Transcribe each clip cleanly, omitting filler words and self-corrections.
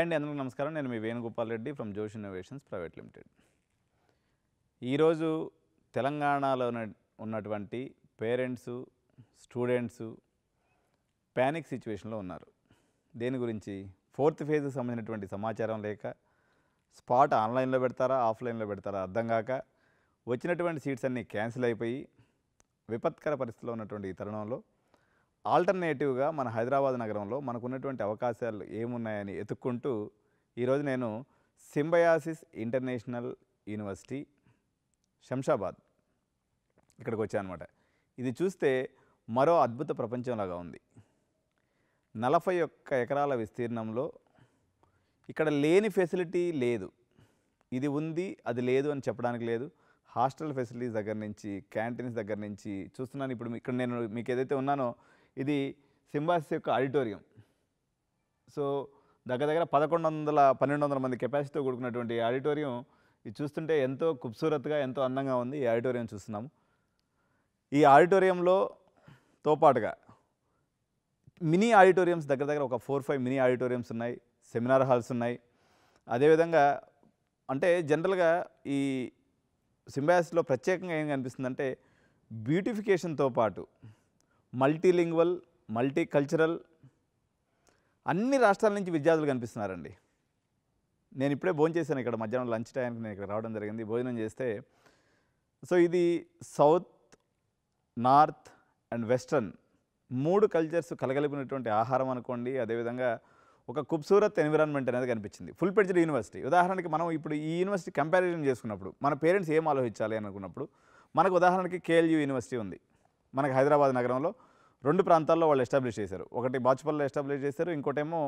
Hi అండి, అందరికీ నమస్కారం. నేను మీ వేణుగోపాల్ రెడ్డి ఫ్రమ్ జోష్ ఇన్నోవేషన్స్ ప్రైవేట్ లిమిటెడ్. ఈరోజు తెలంగాణలో ఉన్నటువంటి పేరెంట్స్, స్టూడెంట్స్ ప్యానిక్ సిచ్యువేషన్లో ఉన్నారు. దేని గురించి? 4th ఫేజ్కి సంబంధించినటువంటి సమాచారం లేక, స్పాట్ ఆన్లైన్లో పెడతారా ఆఫ్లైన్లో పెడతారా అర్థం కాక, వచ్చినటువంటి సీట్స్ అన్నీ క్యాన్సిల్ అయిపోయి విపత్కర పరిస్థితిలో ఉన్నటువంటి ఈ తరుణంలో ఆల్టర్నేటివ్గా మన హైదరాబాద్ నగరంలో మనకున్నటువంటి అవకాశాలు ఏమున్నాయని ఎతుక్కుంటూ ఈరోజు నేను సింబయాసిస్ ఇంటర్నేషనల్ యూనివర్సిటీ శంషాబాద్ ఇక్కడికి వచ్చాను అనమాట. ఇది చూస్తే మరో అద్భుత ప్రపంచంలాగా ఉంది. 41 ఎకరాల విస్తీర్ణంలో ఇక్కడ లేని ఫెసిలిటీ లేదు. ఇది ఉంది అది లేదు అని చెప్పడానికి లేదు. హాస్టల్ ఫెసిలిటీస్ దగ్గర నుంచి, క్యాంటీన్స్ దగ్గర నుంచి చూస్తున్నాను. ఇప్పుడు ఇక్కడ నేను మీకు ఏదైతే ఉన్నానో ఇది సింబాసిస్ యొక్క ఆడిటోరియం. సో దగ్గర 1200 మంది కెపాసిటీతో కూడుకున్నటువంటి ఆడిటోరియం. ఇది చూస్తుంటే ఎంతో ఖూబ్సూరత్గా, ఎంతో అందంగా ఉంది. ఈ ఆడిటోరియం చూస్తున్నాము. ఈ ఆడిటోరియంతో పాటుగా మినీ ఆడిటోరియంస్ దగ్గర ఒక 4-5 మినీ ఆడిటోరియంస్ ఉన్నాయి, సెమినార్ హాల్స్ ఉన్నాయి. అదేవిధంగా అంటే జనరల్గా ఈ సింబయాసిస్లో ప్రత్యేకంగా ఏం కనిపిస్తుందంటే బ్యూటిఫికేషన్తో పాటు మల్టీలింగ్వల్, మల్టీకల్చరల్ అన్ని రాష్ట్రాల నుంచి విద్యార్థులు కనిపిస్తున్నారండి. నేను ఇప్పుడే భోజనం చేశాను. ఇక్కడ మధ్యాహ్నం లంచ్ టైంకి నేను ఇక్కడ రావడం జరిగింది. భోజనం చేస్తే సో ఇది south, north and western 3 cultures కలగలిపినటువంటి ఆహారం అనుకోండి. అదేవిధంగా ఒక ఖూబ్సూరత్ ఎన్విరాన్మెంట్ అనేది కనిపించింది. Full pledged university. ఉదాహరణకి మనం ఇప్పుడు ఈ యూనివర్సిటీ కంపారిజన్ చేసుకున్నప్పుడు మన పేరెంట్స్ ఏం ఆలోచించాలి అనుకున్నప్పుడు మనకు ఉదాహరణకి కేఎల్యూ యూనివర్సిటీ ఉంది. మనకు హైదరాబాద్ నగరంలో 2 ప్రాంతాల్లో వాళ్ళు ఎస్టాబ్లిష్ చేశారు. ఒకటి బాచుపల్లిలో ఎస్టాబ్లిష్ చేశారు, ఇంకోటేమో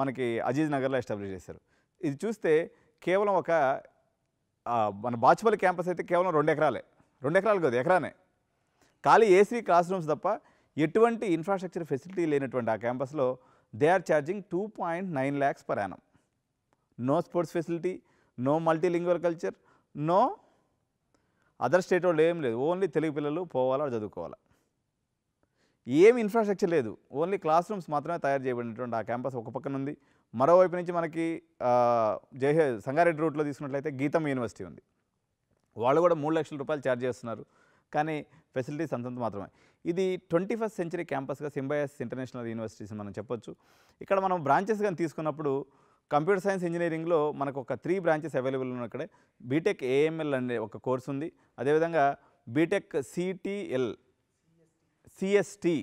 మనకి అజీజ్ నగర్లో ఎస్టాబ్లిష్ చేశారు. ఇది చూస్తే కేవలం ఒక మన బాచుపల్లి క్యాంపస్ అయితే కేవలం 2 ఎకరాలే. 2 ఎకరాలు కాదు, ఎకరానే. ఖాళీ ఏసీ క్లాస్ రూమ్స్ తప్ప ఎటువంటి ఇన్ఫ్రాస్ట్రక్చర్ ఫెసిలిటీ లేనటువంటి ఆ క్యాంపస్లో they are charging 2.9 lakhs per annum. No sports facility, no multilingual culture, no other state వాళ్ళు ఏం లేదు. ఓన్లీ తెలుగు పిల్లలు పోవాలా, చదువుకోవాలా. ఏమి ఇన్ఫ్రాస్ట్రక్చర్ లేదు. ఓన్లీ క్లాస్ రూమ్స్ మాత్రమే తయారు చేయబడినటువంటి ఆ క్యాంపస్ ఒక పక్కన ఉంది. మరోవైపు నుంచి మనకి సంగారెడ్డి రూట్లో తీసుకున్నట్లయితే గీతం యూనివర్సిటీ ఉంది. వాళ్ళు కూడా 3 లక్షల రూపాయలు ఛార్జ్ చేస్తున్నారు. కానీ ఫెసిలిటీస్ అంతంత మాత్రమే. ఇది 21st century క్యాంపస్గా సింబయాసిస్ ఇంటర్నేషనల్ యూనివర్సిటీస్ మనం చెప్పొచ్చు. ఇక్కడ మనం బ్రాంచెస్ కానీ తీసుకున్నప్పుడు కంప్యూటర్ సైన్స్ ఇంజనీరింగ్లో మనకు ఒక 3 బ్రాంచెస్ అవైలబుల్ ఉన్న ఇక్కడే. బీటెక్ ఏఎంఎల్ అనే ఒక కోర్స్ ఉంది. అదేవిధంగా బీటెక్ సిఎస్టీ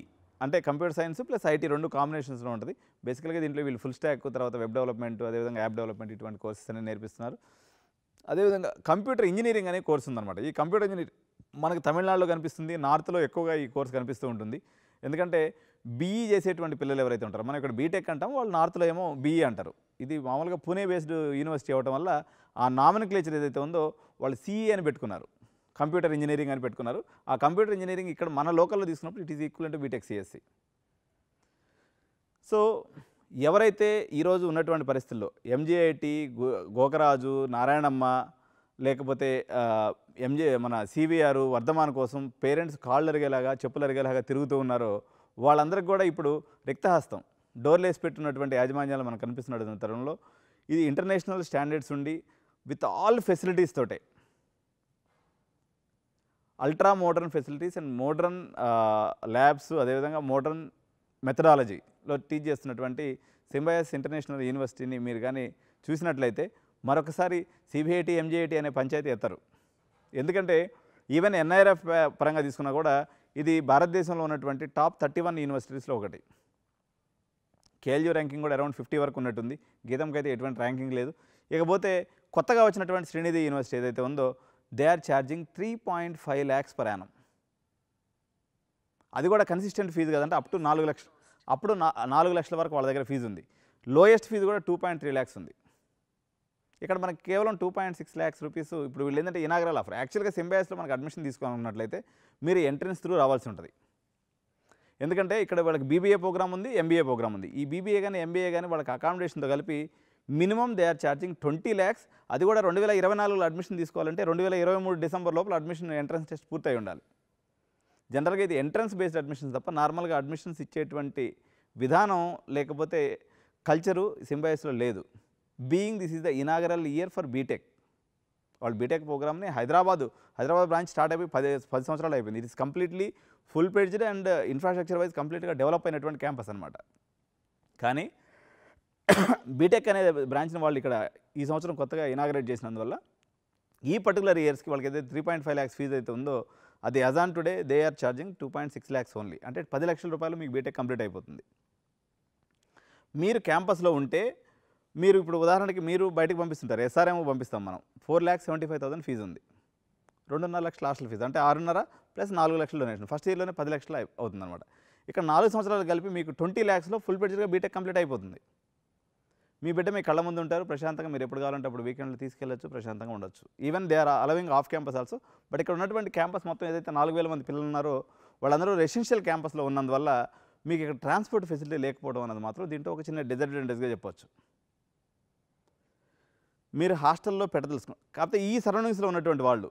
అంటే కంప్యూటర్ సైన్స్ ప్లస్ ఐటీ 2 కాంబినేషన్స్లో ఉంటుంది. బేసికల్గా దీంట్లో వీళ్ళు ఫుల్ స్టాక్, తర్వాత వెబ్ డెవలప్మెంట్, అదేవిధంగా యాప్ డెవలప్మెంట్ ఇటువంటి కోర్సెస్ అనేవి నేర్పిస్తున్నారు. అదేవిధంగా కంప్యూటర్ ఇంజనీరింగ్ అనే కోర్స్ ఉందన్నమాట. ఈ కంప్యూటర్ ఇంజనీరింగ్ మనకు తమిళనాడులో కనిపిస్తుంది, నార్త్లో ఎక్కువగా ఈ కోర్స్ కనిపిస్తూ ఉంటుంది. ఎందుకంటే బీఈ చేసేటువంటి పిల్లలు ఎవరైతే ఉంటారో, మనం ఇక్కడ బీటెక్ అంటాం, వాళ్ళు నార్త్లో ఏమో బీఈ అంటారు. ఇది మామూలుగా పూణే బేస్డ్ యూనివర్సిటీ అవ్వడం వల్ల ఆ నామినిక్లేచర్ ఏదైతే ఉందో వాళ్ళు సిఈ అని పెట్టుకున్నారు, కంప్యూటర్ ఇంజనీరింగ్ అని పెట్టుకున్నారు. ఆ కంప్యూటర్ ఇంజనీరింగ్ ఇక్కడ మన లోకల్లో తీసుకున్నప్పుడు it is equal to B Tech CSC. So ఎవరైతే ఈరోజు ఉన్నటువంటి పరిస్థితుల్లో ఎంజేఐటి, గోకరాజు, నారాయణమ్మ, లేకపోతే మన సివిఆర్, వర్ధమాన్ కోసం పేరెంట్స్ కాళ్ళు అరిగేలాగా, చెప్పులు అరిగేలాగా తిరుగుతూ ఉన్నారో వాళ్ళందరికీ కూడా ఇప్పుడు రిక్తహస్తం, డోర్లు వేసి పెట్టున్నటువంటి యాజమాన్యాలు మనకు కనిపిస్తున్న తరుణంలో ఇది ఇంటర్నేషనల్ స్టాండర్డ్స్ ఉండి విత్ ఆల్ ఫెసిలిటీస్ తోటే, ultra modern facilities and modern labs, అదేవిధంగా మోడర్న్ మెథడాలజీలో టీచ్ చేస్తున్నటువంటి సింబయాసిస్ ఇంటర్నేషనల్ యూనివర్సిటీని మీరు కానీ చూసినట్లయితే మరొకసారి సిబిఐటి, ఎంజేఐటి అనే పంచాయతీ ఎత్తారు. ఎందుకంటే ఈవెన్ ఎన్ఐఆర్ఎఫ్ పరంగా తీసుకున్నా కూడా ఇది భారతదేశంలో ఉన్నటువంటి టాప్ 31 యూనివర్సిటీస్లో ఒకటి. కేఎల్యూ ర్యాంకింగ్ కూడా అరౌండ్ 50 వరకు ఉన్నట్టుంది. గీతంకి అయితే ఎటువంటి ర్యాంకింగ్ లేదు. ఇకపోతే కొత్తగా వచ్చినటువంటి శ్రీనిధి యూనివర్సిటీ ఏదైతే ఉందో they are charging 3.5 lakhs per annum. అది కూడా కన్సిస్టెంట్ ఫీజు కదంటే అప్ టు 4 లక్షలు, అప్పుడు 4 లక్షల వరకు వాళ్ళ దగ్గర ఫీజు ఉంది. లోయెస్ట్ ఫీజు కూడా 2.3 lakhs ఉంది. ఇక్కడ మనకి కేవలం 2.6 lakhs రూపీస్. ఇప్పుడు వీళ్ళు ఏంటంటే ఇనాగరల్ ఆఫర్. యాక్చువల్గా సింబయాసిస్లో మనకు అడ్మిషన్ తీసుకోవాలన్నట్లయితే మీరు ఎంట్రన్స్ త్రూ రావాల్సి ఉంటుంది. ఎందుకంటే ఇక్కడ వాళ్ళకి బీబీఏ ప్రోగ్రామ్ ఉంది, ఎంబీఏ ప్రోగ్రామ్ ఉంది. ఈ బీబీఏ కానీ ఎంబీఏ కానీ వాళ్ళకి అకామిడేషన్తో కలిపి minimum they are charging 20 lakhs. అది కూడా 2024లో అడ్మిషన్ తీసుకోవాలంటే 2023 డిసెంబర్ లోపల అడ్మిషన్ ఎంట్రన్స్ టెస్ట్ పూర్తయి ఉండాలి. జనరల్గా ఇది ఎంట్రన్స్ బేస్డ్ అడ్మిషన్స్ తప్ప నార్మల్గా అడ్మిషన్స్ ఇచ్చేటువంటి విధానం లేకపోతే కల్చరు సింబయాసిస్లో లేదు. Being this is the inaugural year for B Tech. వాళ్ళు బీటెక్ ప్రోగ్రామ్ని హైదరాబాద్ బ్రాంచ్ స్టార్ట్ అయిపోయి 10 సంవత్సరాలు అయిపోయింది. It is completely full fledged and infrastructure wise కంప్లీట్గా డెవలప్ అయినటువంటి క్యాంపస్ అనమాట. కానీ బీటెక్ అనే బ్రాంచ్ని వాళ్ళు ఇక్కడ ఈ సంవత్సరం కొత్తగా ఇనాగరేట్ చేసినందువల్ల ఈ పర్టికులర్ ఇయర్స్కి వాళ్ళకి అయితే 3.5 lakhs ఫీజు అయితే ఉందో అది as on today they are charging 2.6 lakhs only. అంటే 10 లక్షల రూపాయలు మీకు బీటెక్ కంప్లీట్ అయిపోతుంది. మీరు క్యాంపస్లో ఉంటే మీరు ఇప్పుడు ఉదాహరణకి మీరు బయటకు పంపిస్తుంటారు, ఎస్ఆర్ఎం పంపిస్తాం మనం, 4,75,000 ఫీజు ఉంది, 2.5 లక్షల హాస్టల్ ఫీజు, అంటే 6.5 ప్లస్ 4 లక్షల డొనేషన్, ఫస్ట్ ఇయర్లోనే 10 లక్షలు అవుతుంది అనమాట. ఇక్కడ 4 సంవత్సరాలు కలిపి మీకు 20 lakhsలో ఫుల్ పేజ్గా బీటెక్ కంప్లీట్ అయిపోతుంది. మీ బిడ్డ మీ కళ్ళ ముందు ఉంటారు, ప్రశాంతంగా మీరు ఎప్పుడు కావాలంటే అప్పుడు వీకెండ్లో తీసుకెళ్ళచ్చు, ప్రశాంతంగా ఉండొచ్చు. Even they are allowing off campus also. But ఇక్కడ ఉన్నటువంటి క్యాంపస్ మొత్తం ఏదైతే 4,000 మంది పిల్లలు ఉన్నారో వాళ్ళందరూ రెసిడెన్షియల్ క్యాంపస్లో ఉన్నందువల్ల మీకు ఇక్కడ ట్రాన్స్పోర్ట్ ఫెసిలిటీ లేకపోవడం అన్నది మాత్రం దీంట్లో ఒక చిన్న డిసడ్వాంటేజ్గా చెప్పొచ్చు. మీరు హాస్టల్లో పెట్టదలుచుకున్నారు, కాకపోతే ఈ సరౌండింగ్స్లో ఉన్నటువంటి వాళ్ళు,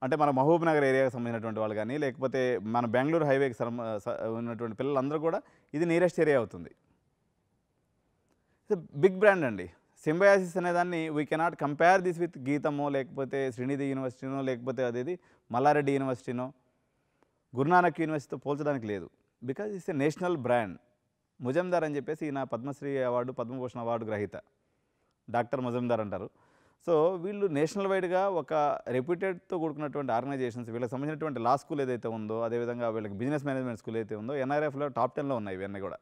అంటే మన మహబూబ్ నగర్ ఏరియాకి సంబంధించినటువంటి వాళ్ళు కానీ లేకపోతే మన బెంగళూరు హైవేకి ఉన్నటువంటి పిల్లలందరూ కూడా ఇది నియరెస్ట్ ఏరియా అవుతుంది. బిగ్ బ్రాండ్ అండి. సింబయాసిస్ అనేదాన్ని we cannot compare this with గీతమో లేకపోతే శ్రీనిధి యూనివర్సిటీనో లేకపోతే అదేది మల్లారెడ్డి యూనివర్సిటీనో గురునానక్ యూనివర్సిటీతో పోల్చడానికి లేదు. Because it's a national brand. ముజమ్దార్ అని చెప్పేసి ఈయన పద్మశ్రీ అవార్డు పద్మభూషణ్ అవార్డు గ్రహీత, డాక్టర్ ముజమ్దార్ అంటారు. సో వీళ్ళు నేషనల్ వైడ్గా ఒక రెప్యూటెడ్తో కూడుకున్నటువంటి ఆర్గనైజేషన్స్, వీళ్ళకి సంబంధించినటువంటి లా స్కూల్ ఏదైతే ఉందో, అదేవిధంగా వీళ్ళకి బిజినెస్ మేనేజ్మెంట్ స్కూల్ ఏదైతే ఉందో ఎన్ఆర్ఎఫ్లో టాప్ 10లో ఉన్నాయి ఇవన్నీ కూడా.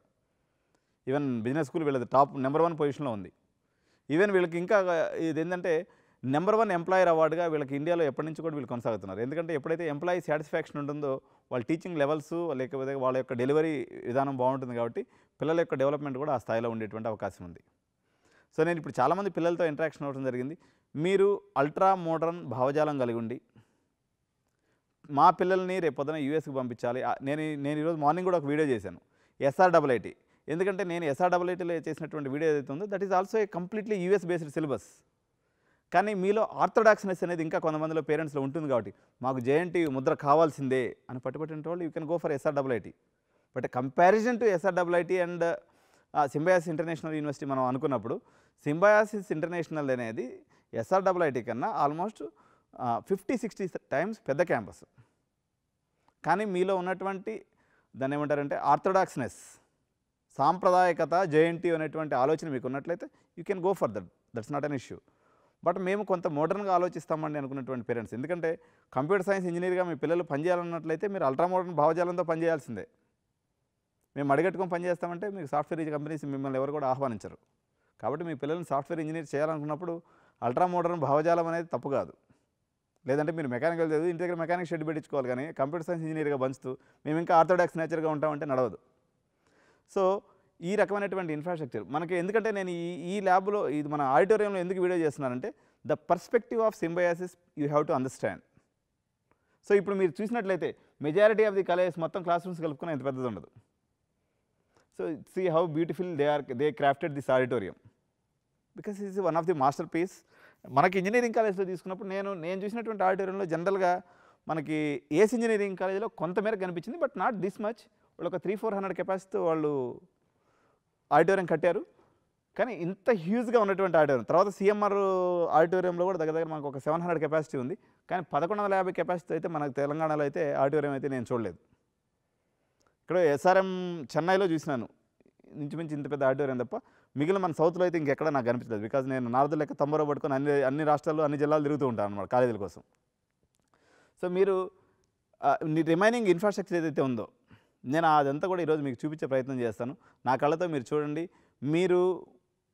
ఈవెన్ బిజినెస్ స్కూల్ వీళ్ళది టాప్ నెంబర్ 1 పొజిషన్లో ఉంది. ఈవెన్ వీళ్ళకి ఇంకా ఇది ఏంటంటే నెంబర్ 1 ఎంప్లాయర్ అవార్డుగా వీళ్ళకి ఇండియాలో ఎప్పటి నుంచి కూడా వీళ్ళు కొనసాగుతున్నారు. ఎందుకంటే ఎప్పుడైతే ఎంప్లాయీ సాటిస్ఫాక్షన్ ఉంటుందో వాళ్ళ టీచింగ్ లెవెల్స్ లేకపోతే వాళ్ళ యొక్క డెలివరీ విధానం బాగుంటుంది కాబట్టి పిల్లల యొక్క డెవలప్మెంట్ కూడా ఆ స్థాయిలో ఉండేటువంటి అవకాశం ఉంది. సో నేను ఇప్పుడు చాలామంది పిల్లలతో ఇంటరాక్షన్ అవ్వడం జరిగింది. మీరు అల్ట్రా మోడర్న్ భావజాలం కలిగి ఉండి మా పిల్లల్ని రేపు పొద్దున యూఎస్కి పంపించాలి. నేను ఈరోజు మార్నింగ్ కూడా ఒక వీడియో చేశాను SRIIT. ఎందుకంటే నేను SRIITలో చేసినటువంటి వీడియో ఏదైతే ఉందో that is also a completely US based syllabus. కానీ మీలో ఆర్థోడాక్స్నెస్ అనేది ఇంకా కొంతమందిలో పేరెంట్స్లో ఉంటుంది కాబట్టి మాకు JNTU ముద్ర కావాల్సిందే అని పట్టుబట్టిన వాళ్ళు you can go for SRIIT. But comparison to SRIIT and Symbiosis international university మనం అనుకున్నప్పుడు సింబయాసిస్ ఇంటర్నేషనల్ అనేది SRIIT కన్నా ఆల్మోస్ట్ 50-60 టైమ్స్ పెద్ద క్యాంపస్. కానీ మీలో ఉన్నటువంటి దాన్ని ఏమంటారంటే ఆర్థోడాక్స్నెస్, సాంప్రదాయకత, JNTU అనేటువంటి ఆలోచన మీకు ఉన్నట్లయితే you can go for that's not an issue. But మేము కొంత మోడర్న్గా ఆలోచిస్తామండి అనుకున్నటువంటి పేరెంట్స్, ఎందుకంటే కంప్యూటర్ సైన్స్ ఇంజనీర్గా మీ పిల్లలు పనిచేయాలన్నట్లయితే మీరు అల్ట్రా మోడర్న్ భావజాలంతో పనిచేయాల్సిందే. మేము అడిగట్టుకొని పనిచేస్తామంటే మీకు సాఫ్ట్వేర్ కంపెనీస్ మిమ్మల్ని ఎవరు కూడా ఆహ్వానించరు. కాబట్టి మీ పిల్లల్ని సాఫ్ట్వేర్ ఇంజనీర్ చేయాలనుకున్నప్పుడు అల్ట్రా మోడర్న్ భావజాలం అనేది తప్పు కాదు. లేదంటే మీరు మెకానికల్ చదివి ఇంటి దగ్గర మెకానిక్ షెడ్ పెట్టించుకోవాలి, కానీ కంప్యూటర్ సైన్స్ ఇంజనీర్గా పంచుతూ మేము ఇంకా ఆర్థోడాక్స్ నేచర్గా ఉంటామంటే నడవదు. సో ఈ రకమైనటువంటి ఇన్ఫ్రాస్ట్రక్చర్ మనకి, ఎందుకంటే నేను ఈ ల్యాబ్లో ఇది మన ఆడిటోరియంలో ఎందుకు వీడియో చేస్తున్నానంటే the perspective of Symbiosis you have to understand. So ఇప్పుడు మీరు చూసినట్లయితే మెజారిటీ ఆఫ్ ది కాలేజెస్ మొత్తం క్లాస్ రూమ్స్ కలుపుకుని ఇంత పెద్దది ఉండదు. So see how beautiful they crafted this auditorium because is one of the masterpiece. మనకి ఇంజనీరింగ్ కాలేజ్లో తీసుకున్నప్పుడు నేను చూసినటువంటి ఆడిటోరియంలో జనరల్గా మనకి ఏస్ ఇంజనీరింగ్ కాలేజీలో కొంతమేరకు కనిపించింది, బట్ నాట్ దిస్ మచ్. వాళ్ళు ఒక 300-400 కెపాసిటీతో వాళ్ళు ఆడిటోరియం కట్టారు. కానీ ఇంత హ్యూజ్గా ఉన్నటువంటి ఆడిటోరియం తర్వాత CMR ఆడిటోరియంలో కూడా దగ్గర మనకు ఒక 700 కెపాసిటీ ఉంది. కానీ 1150 కెపాసిటీ అయితే మనకు తెలంగాణలో అయితే ఆడిటోరియం అయితే నేను చూడలేదు. ఇక్కడ SRM చెన్నైలో చూసినాను ఇంచుమించు ఇంత పెద్ద ఆడిటోరియం తప్ప మిగిలిన మన సౌత్లో అయితే ఇంకెక్కడ నాకు కనిపించలేదు. బికాజ్ నేను నార్త్ లెక్క తొంభరో పట్టుకొని అన్ని రాష్ట్రాల్లో అన్ని జిల్లాలు తిరుగుతూ ఉంటాను అన్నమాట కాలేజీల కోసం. సో మీరు రిమైనింగ్ ఇన్ఫ్రాస్ట్రక్చర్ ఏదైతే ఉందో నేను అదంతా కూడా ఈరోజు మీకు చూపించే ప్రయత్నం చేస్తాను. నా కళ్ళతో మీరు చూడండి. మీరు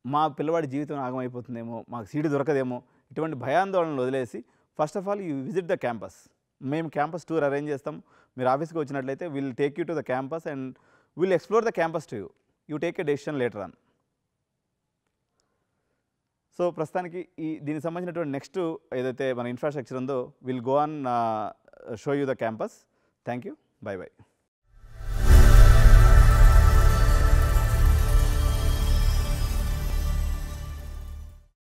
మా పిల్లవాడి జీవితం ఆగమైపోతుందేమో, మాకు సీటు దొరకదేమో, ఇటువంటి భయాందోళనలు వదిలేసి first of all you visit the campus. మేము క్యాంపస్ టూర్ అరేంజ్ చేస్తాం. మీరు ఆఫీస్కి వచ్చినట్లయితే will take you to the campus and will explore the campus to you take a decision later on. So ప్రస్తుతానికి దీనికి సంబంధించినటువంటి నెక్స్ట్ ఏదైతే మన ఇన్ఫ్రాస్ట్రక్చర్ ఉందో will go on show you the campus. Thank you. By by.